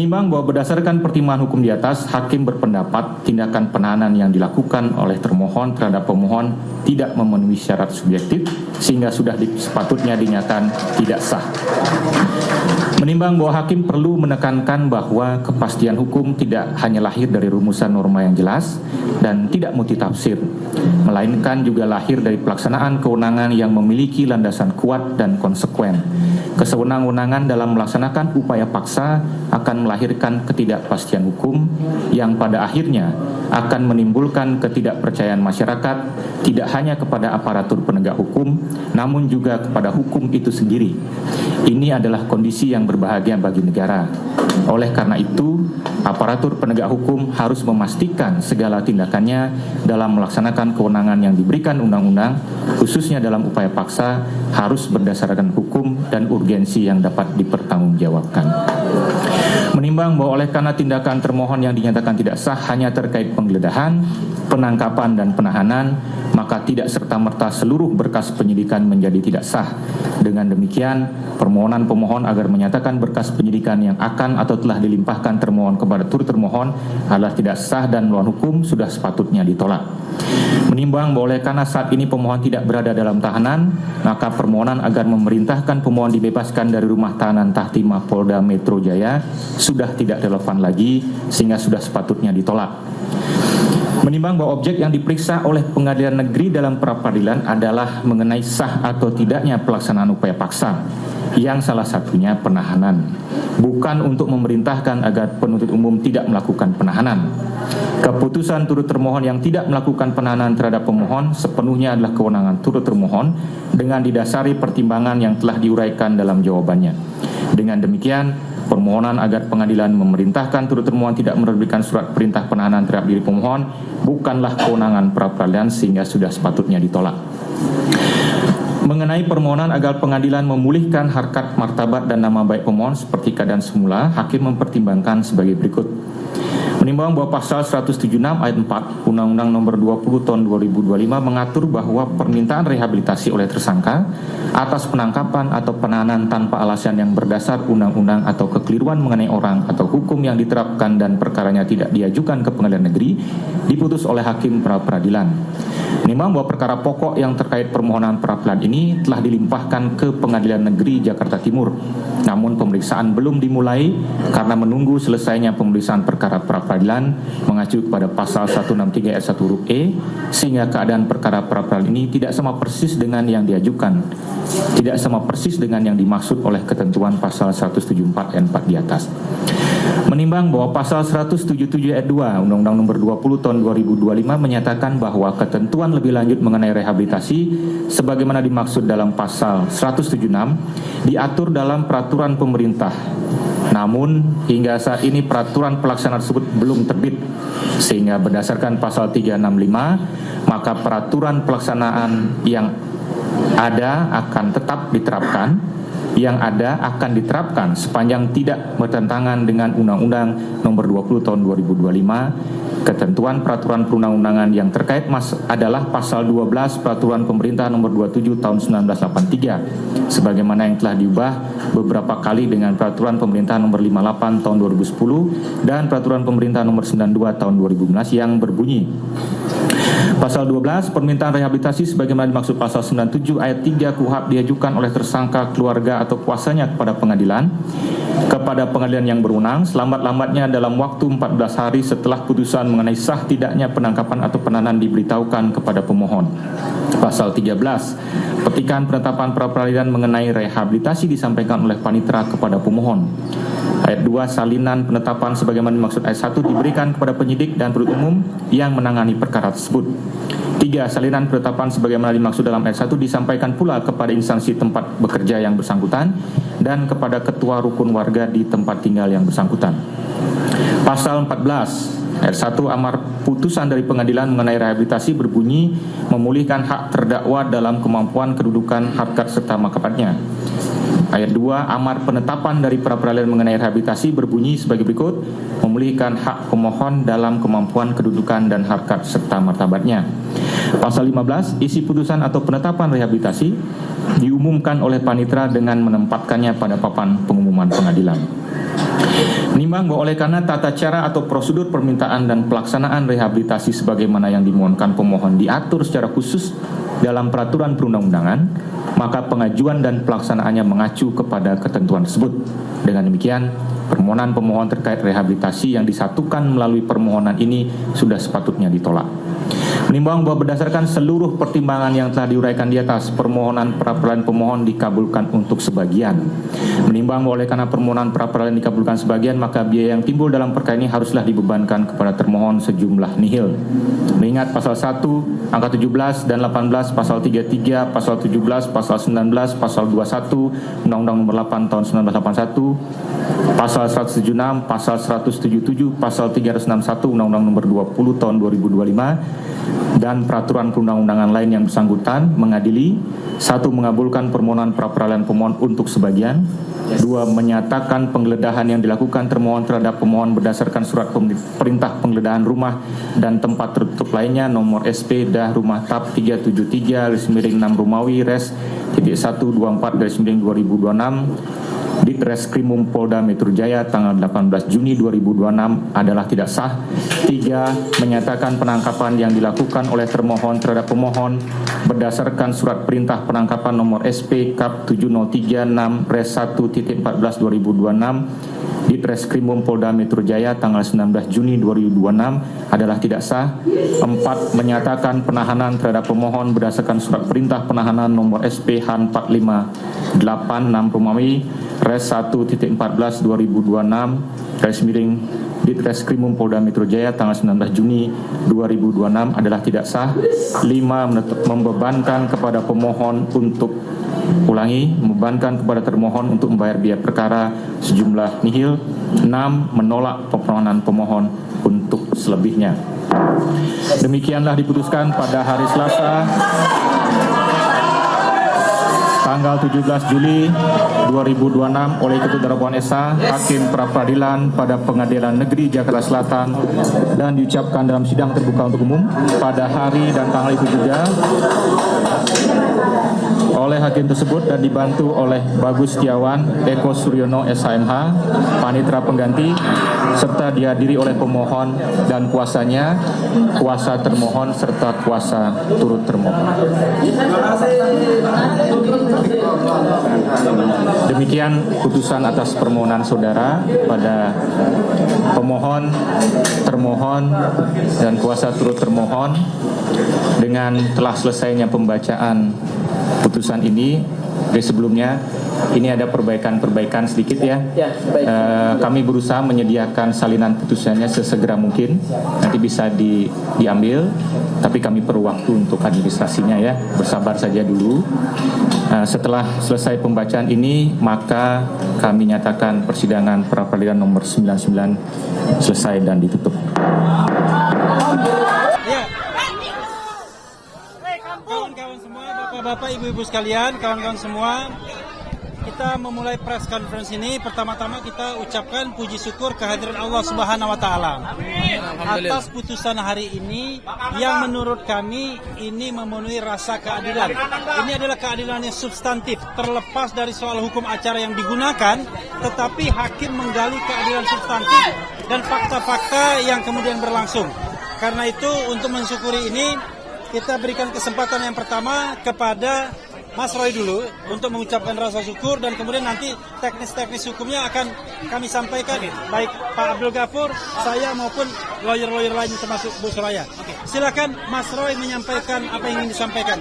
Menimbang bahwa berdasarkan pertimbangan hukum di atas, hakim berpendapat tindakan penahanan yang dilakukan oleh termohon terhadap pemohon tidak memenuhi syarat subjektif sehingga sudah sepatutnya dinyatakan tidak sah. Menimbang bahwa hakim perlu menekankan bahwa kepastian hukum tidak hanya lahir dari rumusan norma yang jelas dan tidak multitafsir, melainkan juga lahir dari pelaksanaan kewenangan yang memiliki landasan kuat dan konsekuen. Kesewenang-wenangan dalam melaksanakan upaya paksa akan melahirkan ketidakpastian hukum yang pada akhirnya akan menimbulkan ketidakpercayaan masyarakat tidak hanya kepada aparatur penegak hukum, namun juga kepada hukum itu sendiri. Ini adalah kondisi yang berbahagia bagi negara. Oleh karena itu, aparatur penegak hukum harus memastikan segala tindakannya dalam melaksanakan kewenangan yang diberikan undang-undang, khususnya dalam upaya paksa, harus berdasarkan hukum dan urgensi yang dapat dipertanggungjawabkan. Menimbang bahwa oleh karena tindakan termohon yang dinyatakan tidak sah hanya terkait penggeledahan, penangkapan dan penahanan, maka tidak serta-merta seluruh berkas penyidikan menjadi tidak sah. Dengan demikian, permohonan pemohon agar menyatakan berkas penyidikan yang akan atau telah dilimpahkan termohon kepada turut termohon adalah tidak sah dan melawan hukum sudah sepatutnya ditolak. Menimbang bahwa oleh karena saat ini pemohon tidak berada dalam tahanan, maka permohonan agar memerintahkan pemohon dibebaskan dari rumah tahanan Tahtimah Polda Metro Jaya sudah tidak relevan lagi sehingga sudah sepatutnya ditolak. Menimbang bahwa objek yang diperiksa oleh pengadilan negeri dalam pra-peradilan adalah mengenai sah atau tidaknya pelaksanaan upaya paksa, yang salah satunya penahanan, bukan untuk memerintahkan agar penuntut umum tidak melakukan penahanan. Keputusan turut termohon yang tidak melakukan penahanan terhadap pemohon sepenuhnya adalah kewenangan turut termohon dengan didasari pertimbangan yang telah diuraikan dalam jawabannya. Dengan demikian, permohonan agar pengadilan memerintahkan turut termohon tidak menerbitkan surat perintah penahanan terhadap diri pemohon bukanlah kewenangan pra-peradilan sehingga sudah sepatutnya ditolak. Mengenai permohonan agar pengadilan memulihkan harkat, martabat dan nama baik pemohon seperti keadaan semula, hakim mempertimbangkan sebagai berikut. Menimbang bahwa pasal 176 ayat 4 Undang-Undang Nomor 20 Tahun 2025 mengatur bahwa permintaan rehabilitasi oleh tersangka atas penangkapan atau penahanan tanpa alasan yang berdasar undang-undang atau kekeliruan mengenai orang atau hukum yang diterapkan dan perkaranya tidak diajukan ke pengadilan negeri diputus oleh hakim pra-peradilan. Menimbang bahwa perkara pokok yang terkait permohonan pra-peradilan ini telah dilimpahkan ke Pengadilan Negeri Jakarta Timur, namun pemeriksaan belum dimulai karena menunggu selesainya pemeriksaan perkara pra-peradilan mengacu kepada pasal 163 ayat 1 huruf E, sehingga keadaan perkara pra-peradilan ini tidak sama persis dengan yang diajukan, tidak sama persis dengan yang dimaksud oleh ketentuan pasal 174 ayat 4 di atas. Menimbang bahwa pasal 177 ayat 2 Undang-Undang Nomor 20 Tahun 2025 menyatakan bahwa ketentuan lebih lanjut mengenai rehabilitasi sebagaimana dimaksud dalam pasal 176 diatur dalam peraturan pemerintah. Namun hingga saat ini peraturan pelaksana tersebut belum terbit, sehingga berdasarkan pasal 365 maka peraturan pelaksanaan yang ada akan tetap diterapkan, yang ada akan diterapkan sepanjang tidak bertentangan dengan Undang-Undang Nomor 20 Tahun 2025. Ketentuan peraturan perundang-undangan yang terkait adalah pasal 12 Peraturan Pemerintah Nomor 27 Tahun 1983, sebagaimana yang telah diubah beberapa kali dengan Peraturan Pemerintah Nomor 58 Tahun 2010 dan Peraturan Pemerintah Nomor 92 Tahun 2015 yang berbunyi: Pasal 12, permintaan rehabilitasi sebagaimana dimaksud pasal 97 ayat 3 KUHP diajukan oleh tersangka, keluarga atau kuasanya kepada pengadilan yang berwenang selambat-lambatnya dalam waktu 14 hari setelah putusan mengenai sah tidaknya penangkapan atau penahanan diberitahukan kepada pemohon. Pasal 13, petikan penetapan pra-peradilan mengenai rehabilitasi disampaikan oleh panitera kepada pemohon. Ayat 2, salinan penetapan sebagaimana dimaksud ayat 1 diberikan kepada penyidik dan penuntut umum yang menangani perkara tersebut. 3, salinan penetapan sebagaimana dimaksud dalam ayat 1 disampaikan pula kepada instansi tempat bekerja yang bersangkutan dan kepada ketua rukun warga di tempat tinggal yang bersangkutan. Pasal 14, ayat 1 amar putusan dari pengadilan mengenai rehabilitasi berbunyi memulihkan hak terdakwa dalam kemampuan kedudukan, harkat serta martabatnya. Ayat 2, amar penetapan dari pra-peradilan mengenai rehabilitasi berbunyi sebagai berikut: memulihkan hak pemohon dalam kemampuan kedudukan dan harkat serta martabatnya. Pasal 15, isi putusan atau penetapan rehabilitasi diumumkan oleh panitera dengan menempatkannya pada papan pengumuman pengadilan. Menimbang bahwa oleh karena tata cara atau prosedur permintaan dan pelaksanaan rehabilitasi sebagaimana yang dimohonkan pemohon diatur secara khusus dalam peraturan perundang-undangan, maka pengajuan dan pelaksanaannya mengacu kepada ketentuan tersebut. Dengan demikian, permohonan pemohon terkait rehabilitasi yang disatukan melalui permohonan ini sudah sepatutnya ditolak. Menimbang bahwa berdasarkan seluruh pertimbangan yang telah diuraikan di atas, permohonan pra-peradilan pemohon dikabulkan untuk sebagian. Menimbang bahwa oleh karena permohonan pra-peradilan dikabulkan sebagian, maka biaya yang timbul dalam perkara ini haruslah dibebankan kepada termohon sejumlah nihil. Mengingat pasal 1, angka 17 dan 18, pasal 33, pasal 17, pasal 19, pasal 21, Undang-Undang Nomor 8 Tahun 1981, pasal 176, pasal 177, pasal 361, Undang-Undang Nomor 20 Tahun 2025, dan peraturan perundang-undangan lain yang bersangkutan mengadili: 1. Mengabulkan permohonan pra-peradilan pemohon untuk sebagian. 2. Menyatakan penggeledahan yang dilakukan termohon terhadap pemohon berdasarkan surat perintah penggeledahan rumah dan tempat tertutup lainnya nomor SP Rumah TAP 373/6 Romawi Res .124/2026 Ditreskrimum Polda Metro Jaya tanggal 18 Juni 2026 adalah tidak sah. 3. Menyatakan penangkapan yang dilakukan oleh termohon terhadap pemohon berdasarkan surat perintah penangkapan nomor SP Kap 7036 Res 1.14/2026 Ditreskrimum Polda Metro Jaya tanggal 19 Juni 2026 adalah tidak sah. 4. Menyatakan penahanan terhadap pemohon berdasarkan surat perintah penahanan nomor SP Han 458 6 Romawi Res 1.14/2026 Ditreskrimum Polda Metro Jaya tanggal 19 Juni 2026 adalah tidak sah. 5. Membebankan kepada pemohon untuk membebankan kepada termohon untuk membayar biaya perkara sejumlah nihil. 6. Menolak permohonan pemohon untuk selebihnya. Demikianlah diputuskan pada hari Selasa tanggal 17 Juli 2026 oleh Ketua Darmawan Esa, Hakim Pra-Peradilan pada Pengadilan Negeri Jakarta Selatan, dan diucapkan dalam sidang terbuka untuk umum pada hari dan tanggal itu juga oleh hakim tersebut dan dibantu oleh Bagus Setiawan, Eko Suryono SHMH, panitera pengganti, serta dihadiri oleh pemohon dan kuasanya, kuasa termohon serta kuasa turut termohon. Demikian putusan atas permohonan saudara pada pemohon, termohon, dan kuasa turut termohon. Dengan telah selesainya pembacaan putusan ini, dari sebelumnya ini ada perbaikan sedikit ya. Kami berusaha menyediakan salinan putusannya sesegera mungkin. Nanti bisa diambil, tapi kami perlu waktu untuk administrasinya ya. Bersabar saja dulu. Setelah selesai pembacaan ini, maka kami nyatakan persidangan pra-peradilan nomor 99 selesai dan ditutup. Kawan-kawan semua, bapak-bapak, ibu-ibu sekalian, kawan-kawan semua, kita memulai press conference ini. Pertama-tama kita ucapkan puji syukur kehadiran Allah Subhanahu wa taala atas putusan hari ini yang menurut kami ini memenuhi rasa keadilan. Ini adalah keadilan yang substantif, terlepas dari soal hukum acara yang digunakan, tetapi hakim menggali keadilan substantif dan fakta-fakta yang kemudian berlangsung. Karena itu, untuk mensyukuri ini, kita berikan kesempatan yang pertama kepada Mas Roy dulu untuk mengucapkan rasa syukur, dan kemudian nanti teknis-teknis hukumnya akan kami sampaikan, baik Pak Abdul Ghafur, saya maupun lawyer-lawyer lain termasuk Bu Suraya. Silakan Mas Roy menyampaikan apa yang ingin disampaikan.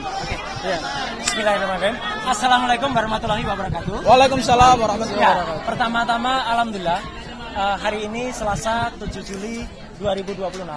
Ya. Bismillahirrahmanirrahim. Assalamualaikum warahmatullahi wabarakatuh. Waalaikumsalam warahmatullahi wabarakatuh. Pertama-tama alhamdulillah, hari ini Selasa 7 Juli 2026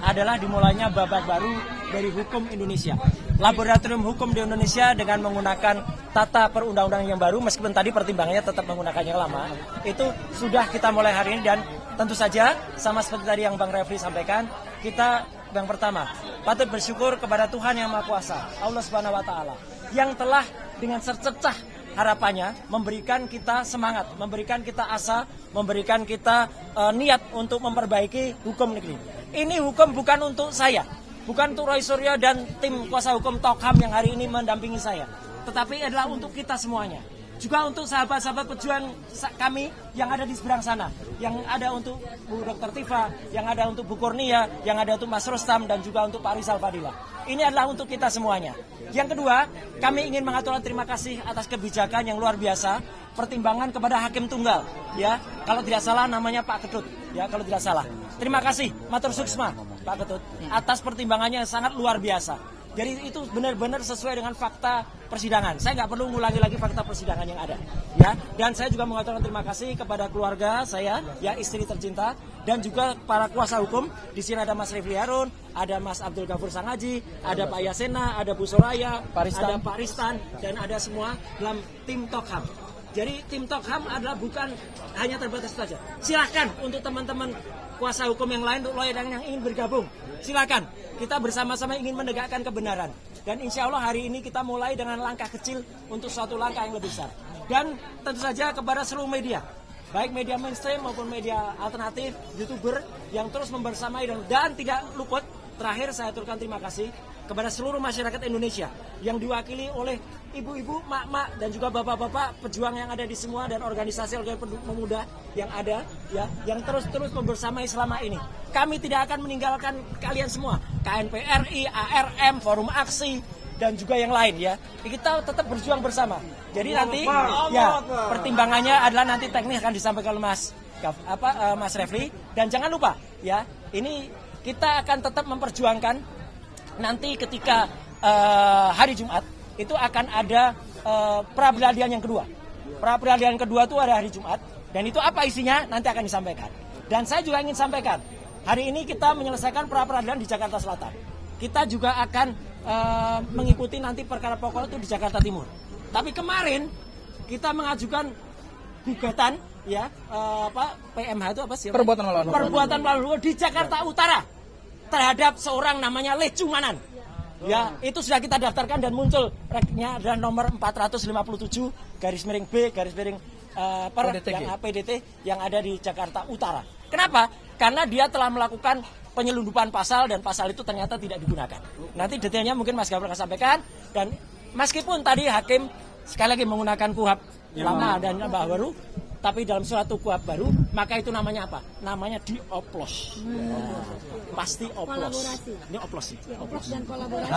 adalah dimulainya babak baru dari hukum Indonesia. Laboratorium hukum di Indonesia dengan menggunakan tata perundang-undangan yang baru, meskipun tadi pertimbangannya tetap menggunakan yang lama, itu sudah kita mulai hari ini. Dan tentu saja sama seperti tadi yang Bang Refli sampaikan, kita yang pertama patut bersyukur kepada Tuhan Yang Maha Kuasa, Allah Subhanahu wa taala, yang telah dengan secercah harapannya memberikan kita semangat, memberikan kita asa, memberikan kita niat untuk memperbaiki hukum negeri. Ini hukum bukan untuk saya, bukan untuk Roy Suryo dan tim kuasa hukum Tokham yang hari ini mendampingi saya. tetapi adalah untuk kita semuanya. Juga untuk sahabat-sahabat pejuang kami yang ada di seberang sana, yang ada untuk Bu Dr. Tifa, yang ada untuk Bu Kurnia, yang ada untuk Mas Rustam, dan juga untuk Pak Rizal Fadila. Ini adalah untuk kita semuanya. Yang kedua, kami ingin mengaturkan terima kasih atas kebijakan yang luar biasa, pertimbangan kepada hakim tunggal, ya. Kalau tidak salah namanya Pak Ketut, ya, kalau tidak salah. Terima kasih, matur suksma Pak Ketut, atas pertimbangannya yang sangat luar biasa. Jadi itu benar-benar sesuai dengan fakta persidangan. Saya nggak perlu ngulangi lagi fakta persidangan yang ada, ya. Dan saya juga mengucapkan terima kasih kepada keluarga saya, ya, istri tercinta, dan juga para kuasa hukum. Di sini ada Mas Refli Harun, ada Mas Abdul Ghafur Sangaji, ada Pak Yasena, ada Bu Soraya, ada Pak Ristan, dan ada semua dalam tim Tokham. Jadi tim Tokham adalah bukan hanya terbatas saja. Silakan untuk teman-teman kuasa hukum yang lain, untuk lawyer yang ingin bergabung, silakan. Kita bersama-sama ingin menegakkan kebenaran. Dan insya Allah hari ini kita mulai dengan langkah kecil untuk suatu langkah yang lebih besar. Dan tentu saja kepada seluruh media, baik media mainstream maupun media alternatif, YouTuber yang terus membersamai dan tidak luput. Terakhir saya aturkan terima kasih kepada seluruh masyarakat Indonesia yang diwakili oleh ibu-ibu, mak-mak, dan juga bapak-bapak pejuang yang ada di semua, dan organisasi pemuda yang ada, ya, yang terus membersamai selama ini. Kami tidak akan meninggalkan kalian semua, KNPRI, ARM, Forum Aksi, dan juga yang lain, ya. Kita tetap berjuang bersama. Jadi nanti, ya, pertimbangannya adalah nanti teknis akan disampaikan oleh Mas Refli, dan jangan lupa, ya, ini kita akan tetap memperjuangkan nanti ketika hari Jumat itu akan ada pra-peradilan yang kedua. Pra-peradilan kedua itu ada hari Jumat, dan itu apa isinya nanti akan disampaikan. Dan saya juga ingin sampaikan, hari ini kita menyelesaikan pra-peradilan di Jakarta Selatan. Kita juga akan mengikuti nanti perkara pokok itu di Jakarta Timur. Tapi kemarin kita mengajukan gugatan, ya, PMH itu apa sih? Perbuatan melawan hukum di Jakarta Utara terhadap seorang namanya Lecu Manan. Ya, itu sudah kita daftarkan dan muncul reknya adalah nomor 457/B/PDT yang ada di Jakarta Utara. Kenapa? Karena dia telah melakukan penyelundupan pasal, dan pasal itu ternyata tidak digunakan. Nanti detailnya mungkin Mas Gafur akan sampaikan. Dan meskipun tadi hakim sekali lagi menggunakan KUHP lama dan baru, tapi dalam suatu KUHP baru, maka itu namanya apa? Namanya dioplos. Pasti oplos. Ini oplos sih. Oplos dan kolaborasi.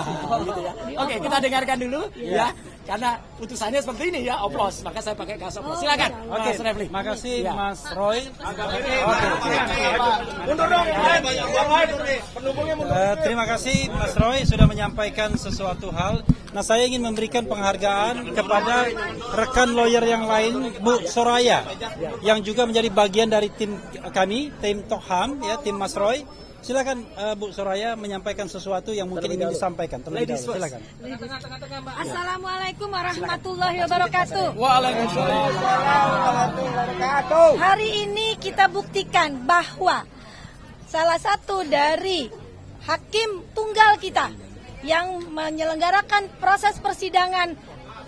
Gitu ya. Oke, kita dengarkan dulu, ya. Karena putusannya seperti ini, ya, oplos. Maka saya pakai gas oplos. Silakan. Oke, Mas Refli. Makasih, ya, Mas Roy. Terima kasih Mas Roy sudah menyampaikan sesuatu hal. Nah, saya ingin memberikan penghargaan kepada rekan lawyer yang lain, Bu Soraya, yang juga menjadi bagian dari tim kami, tim Tokham, ya, tim Mas Roy. Silakan Bu Soraya menyampaikan sesuatu yang mungkin ingin disampaikan. Terlebih dahulu, silakan. Assalamualaikum warahmatullahi wabarakatuh. Waalaikumsalam. Hari ini kita buktikan bahwa salah satu dari hakim tunggal kita yang menyelenggarakan proses persidangan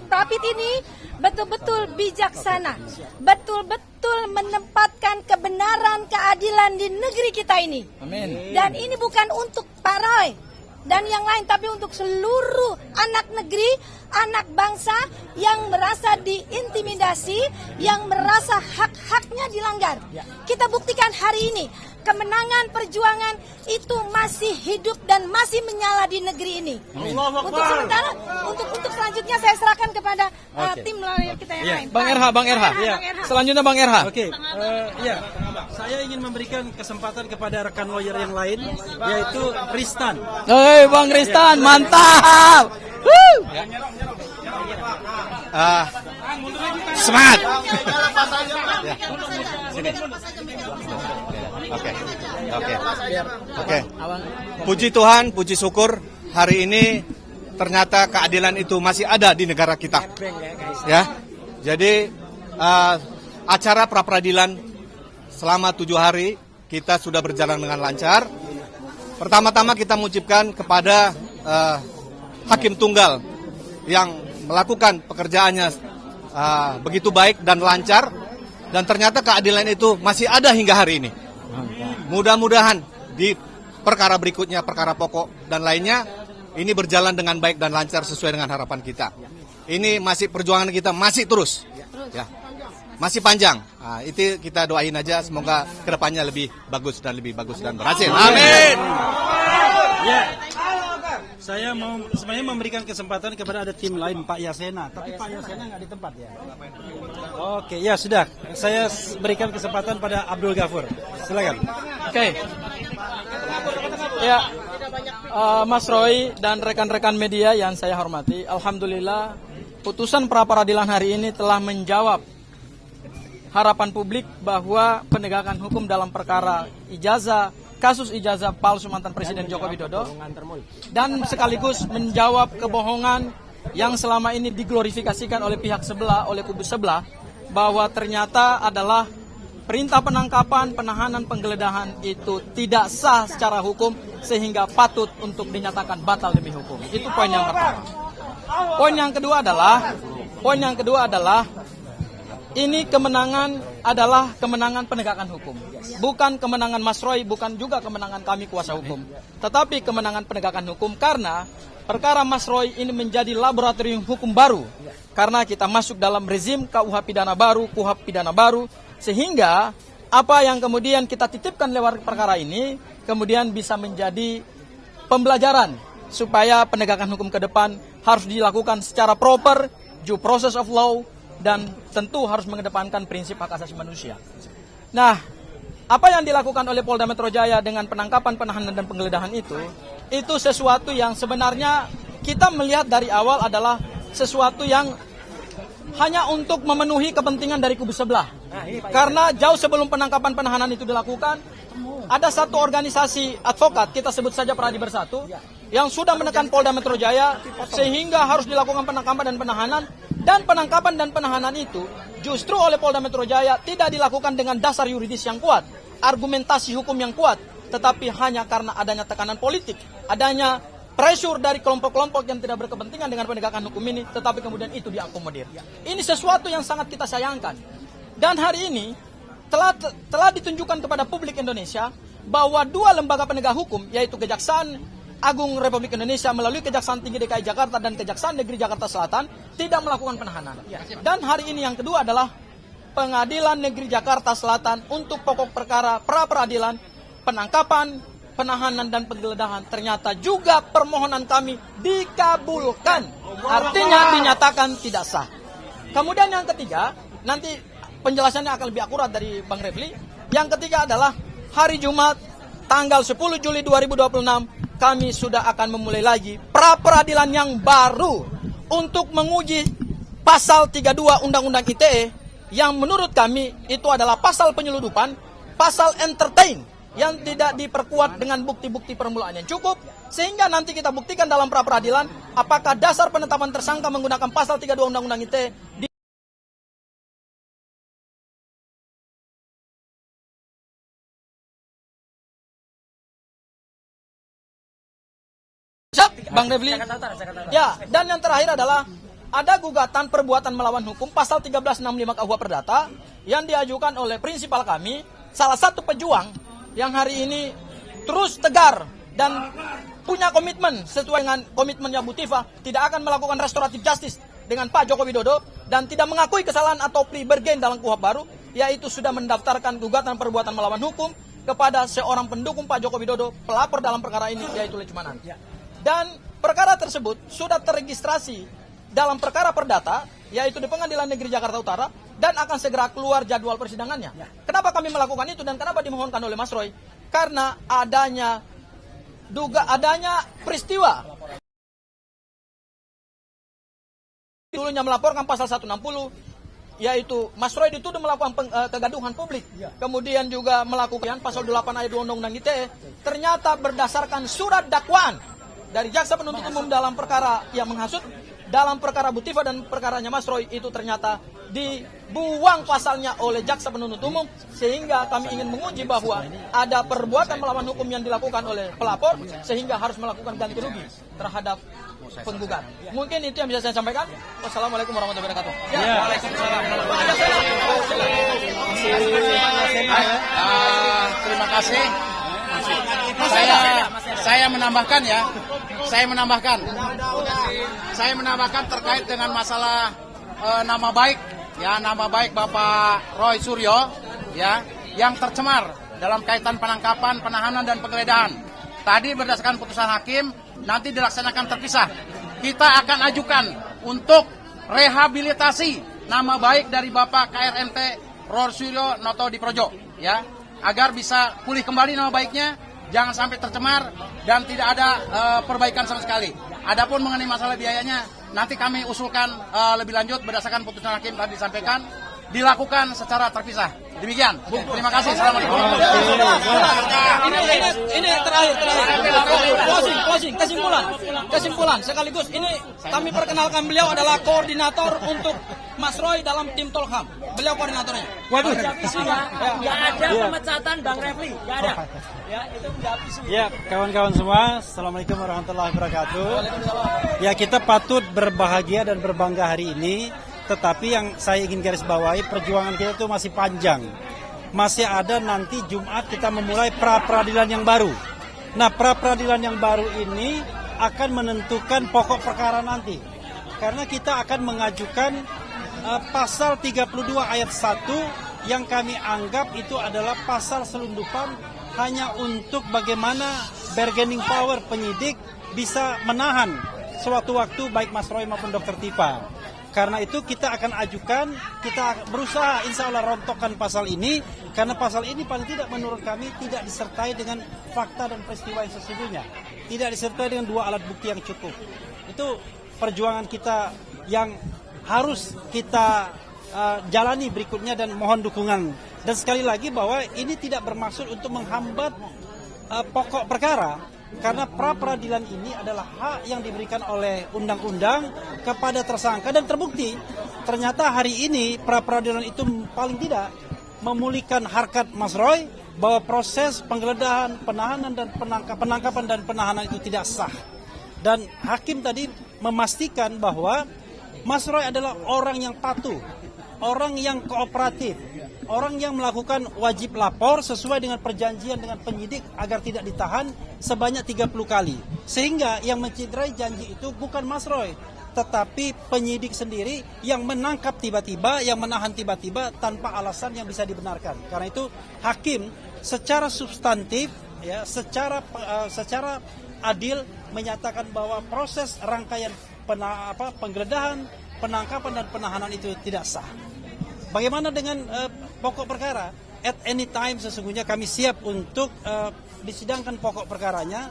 Rapid ini betul-betul bijaksana, betul-betul menempatkan kebenaran, keadilan di negeri kita ini. Amin. Dan ini bukan untuk Pak Roy dan yang lain, tapi untuk seluruh anak negeri, anak bangsa yang merasa diintimidasi, yang merasa hak-haknya dilanggar. Kita buktikan hari ini, kemenangan perjuangan itu masih hidup dan masih menyala di negeri ini. Untuk sementara, untuk selanjutnya saya serahkan kepada tim lawyer kita yang lain. Bang Erha. Ya. Selanjutnya Bang Erha. Oke, ya, saya ingin memberikan kesempatan kepada rekan lawyer yang lain, yaitu Ristan. Hei Bang Ristan, mantap. Semangat. Sini. Oke. Puji Tuhan, puji syukur, hari ini ternyata keadilan itu masih ada di negara kita. Ya. Jadi acara pra peradilan selama 7 hari kita sudah berjalan dengan lancar. Pertama-tama kita mengucapkan kepada hakim tunggal yang melakukan pekerjaannya begitu baik dan lancar, dan ternyata keadilan itu masih ada hingga hari ini. Mudah-mudahan di perkara berikutnya, perkara pokok dan lainnya, ini berjalan dengan baik dan lancar sesuai dengan harapan kita. ini masih perjuangan kita masih terus. Ya. Masih panjang. Nah, itu kita doain aja semoga kedepannya lebih bagus dan berhasil. Amin. Ya. Saya mau sebenarnya memberikan kesempatan kepada ada tim lain, Pak Yasena, tapi Pak Yasena nggak di tempat ya. Oke, ya sudah. Saya berikan kesempatan pada Abdul Ghafur. Silakan. Oke. Ya, Mas Roy dan rekan-rekan media yang saya hormati, alhamdulillah putusan pra peradilan hari ini telah menjawab harapan publik bahwa penegakan hukum dalam perkara kasus ijazah palsu mantan Presiden Joko Widodo dan sekaligus menjawab kebohongan yang selama ini diglorifikasikan oleh pihak sebelah, oleh kubu sebelah, bahwa ternyata adalah perintah penangkapan, penahanan, penggeledahan itu tidak sah secara hukum sehingga patut untuk dinyatakan batal demi hukum. Itu poin yang pertama. Poin yang kedua adalah ini adalah kemenangan penegakan hukum. Bukan kemenangan Mas Roy, bukan juga kemenangan kami kuasa hukum. Tetapi kemenangan penegakan hukum karena perkara Mas Roy ini menjadi laboratorium hukum baru. Karena kita masuk dalam rezim KUH pidana baru, sehingga apa yang kemudian kita titipkan lewat perkara ini kemudian bisa menjadi pembelajaran supaya penegakan hukum ke depan harus dilakukan secara proper, due process of law, dan tentu harus mengedepankan prinsip hak asasi manusia. Nah, apa yang dilakukan oleh Polda Metro Jaya dengan penangkapan, penahanan, dan penggeledahan itu sesuatu yang sebenarnya kita melihat dari awal adalah sesuatu yang hanya untuk memenuhi kepentingan dari kubu sebelah. Karena jauh sebelum penangkapan, penahanan itu dilakukan, ada satu organisasi advokat, kita sebut saja Peradi Bersatu, yang sudah menekan Polda Metro Jaya sehingga harus dilakukan penangkapan dan penahanan. Dan penangkapan dan penahanan itu justru oleh Polda Metro Jaya tidak dilakukan dengan dasar yuridis yang kuat, argumentasi hukum yang kuat, tetapi hanya karena adanya tekanan politik, adanya pressure dari kelompok-kelompok yang tidak berkepentingan dengan penegakan hukum ini, tetapi kemudian itu diakomodir. Ini sesuatu yang sangat kita sayangkan. Dan hari ini telah ditunjukkan kepada publik Indonesia bahwa dua lembaga penegak hukum, yaitu Kejaksaan Agung Republik Indonesia melalui Kejaksaan Tinggi DKI Jakarta dan Kejaksaan Negeri Jakarta Selatan tidak melakukan penahanan. Dan hari ini yang kedua adalah Pengadilan Negeri Jakarta Selatan untuk pokok perkara pra peradilan, penangkapan, penahanan, dan penggeledahan. Ternyata juga permohonan kami dikabulkan. Artinya dinyatakan tidak sah. Kemudian yang ketiga, nanti penjelasannya akan lebih akurat dari Bang Refli. Yang ketiga adalah hari Jumat tanggal 10 Juli 2026 kami sudah akan memulai lagi pra peradilan yang baru untuk menguji pasal 32 Undang-Undang ITE yang menurut kami itu adalah pasal penyeludupan, pasal entertain yang tidak diperkuat dengan bukti-bukti permulaan yang cukup, sehingga nanti kita buktikan dalam pra peradilan apakah dasar penetapan tersangka menggunakan pasal 32 Undang-Undang ITE Bang Refli. Ya, dan yang terakhir adalah ada gugatan perbuatan melawan hukum pasal 1365 KUH Perdata yang diajukan oleh prinsipal kami, salah satu pejuang yang hari ini terus tegar dan punya komitmen sesuai dengan komitmennya Bu Tifa, tidak akan melakukan restoratif justice dengan Pak Joko Widodo dan tidak mengakui kesalahan atau plea bargain dalam KUHP baru, yaitu sudah mendaftarkan gugatan perbuatan melawan hukum kepada seorang pendukung Pak Joko Widodo, pelapor dalam perkara ini, yaitu Lechmanan. Dan perkara tersebut sudah terregistrasi dalam perkara perdata, yaitu di Pengadilan Negeri Jakarta Utara, dan akan segera keluar jadwal persidangannya. Kenapa kami melakukan itu dan kenapa dimohonkan oleh Mas Roy? Karena adanya peristiwa dulunya melaporkan pasal 160, yaitu Mas Roy dituduh melakukan kegaduhan publik, kemudian juga melakukan pasal 8 ayat 2 Undang-Undang ITE, ternyata berdasarkan surat dakwaan dari jaksa penuntut umum dalam perkara yang menghasut, dalam perkara Bu Tifa dan perkaranya Mas Roy itu ternyata dibuang pasalnya oleh jaksa penuntut umum, sehingga kami ingin menguji bahwa ada perbuatan melawan hukum yang dilakukan oleh pelapor sehingga harus melakukan ganti rugi terhadap penggugat. Mungkin itu yang bisa saya sampaikan. Wassalamualaikum warahmatullahi wabarakatuh. Terima kasih. Saya menambahkan ya. saya menambahkan terkait dengan masalah nama baik, ya, nama baik Bapak Roy Suryo, ya, yang tercemar dalam kaitan penangkapan, penahanan dan penggeledahan. Tadi berdasarkan putusan hakim nanti dilaksanakan terpisah. Kita akan ajukan untuk rehabilitasi nama baik dari Bapak KRMT Roy Suryo Noto Diprojo, ya, agar bisa pulih kembali nama baiknya, jangan sampai tercemar dan tidak ada perbaikan sama sekali. Adapun mengenai masalah biayanya, nanti kami usulkan lebih lanjut berdasarkan putusan hakim tadi disampaikan, dilakukan secara terpisah. Demikian. Terima kasih. Assalamualaikum. Ini terakhir. Closing, kesimpulan. Sekaligus ini kami perkenalkan beliau adalah koordinator untuk Mas Roy dalam tim Tolham. Beliau koordinatornya. Waduh. Nggak ada pemecatan Bang Refli, nggak ada. Ya, itu menjawab isu. Ya, kawan-kawan semua, Assalamualaikum warahmatullahi wabarakatuh. Ya, kita patut berbahagia dan berbangga hari ini, tetapi yang saya ingin garis bawahi, perjuangan kita itu masih panjang. Masih ada nanti Jumat kita memulai pra-peradilan yang baru. Nah, pra-peradilan yang baru ini akan menentukan pokok perkara nanti. Karena kita akan mengajukan pasal 32 ayat 1 yang kami anggap itu adalah pasal selundupan hanya untuk bagaimana bargaining power penyidik bisa menahan suatu waktu baik Mas Roy maupun Dr. Tifa. Karena itu kita akan ajukan, kita berusaha insya Allah rontokkan pasal ini, karena pasal ini paling tidak menurut kami tidak disertai dengan fakta dan peristiwa yang sesungguhnya. Tidak disertai dengan dua alat bukti yang cukup. Itu perjuangan kita yang harus kita jalani berikutnya dan mohon dukungan. Dan sekali lagi bahwa ini tidak bermaksud untuk menghambat pokok perkara, karena pra-peradilan ini adalah hak yang diberikan oleh undang-undang kepada tersangka dan terbukti. Ternyata hari ini pra-peradilan itu paling tidak memulihkan harkat Mas Roy bahwa proses penggeledahan, penahanan dan penangkapan dan penahanan itu tidak sah. Dan hakim tadi memastikan bahwa Mas Roy adalah orang yang patuh, orang yang kooperatif, orang yang melakukan wajib lapor sesuai dengan perjanjian dengan penyidik agar tidak ditahan sebanyak 30 kali. Sehingga yang mencederai janji itu bukan Mas Roy, tetapi penyidik sendiri yang menangkap tiba-tiba, yang menahan tiba-tiba tanpa alasan yang bisa dibenarkan. Karena itu hakim secara substantif, ya, secara adil menyatakan bahwa proses rangkaian penggeledahan, penangkapan dan penahanan itu tidak sah. Bagaimana dengan pokok perkara? At any time sesungguhnya kami siap untuk disidangkan pokok perkaranya.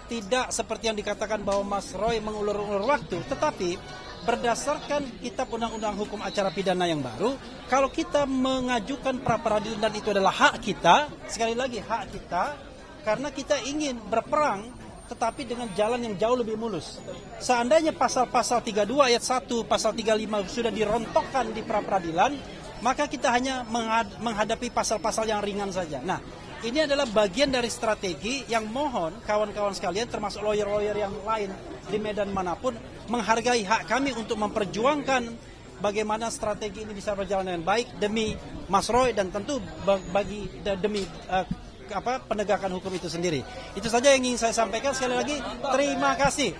Tidak seperti yang dikatakan bahwa Mas Roy mengulur-ulur waktu, tetapi berdasarkan kitab undang-undang hukum acara pidana yang baru, kalau kita mengajukan pra-peradilan dan itu adalah hak kita, sekali lagi hak kita, karena kita ingin berperang tetapi dengan jalan yang jauh lebih mulus. Seandainya pasal-pasal 32 ayat 1, pasal 35 sudah dirontokkan di pra-peradilan, maka kita hanya menghadapi pasal-pasal yang ringan saja. Nah, ini adalah bagian dari strategi yang mohon kawan-kawan sekalian, termasuk lawyer-lawyer yang lain di medan manapun, menghargai hak kami untuk memperjuangkan bagaimana strategi ini bisa berjalan dengan baik demi Mas Roy dan tentu demi penegakan hukum itu sendiri. Itu saja yang ingin saya sampaikan. Sekali lagi, terima kasih.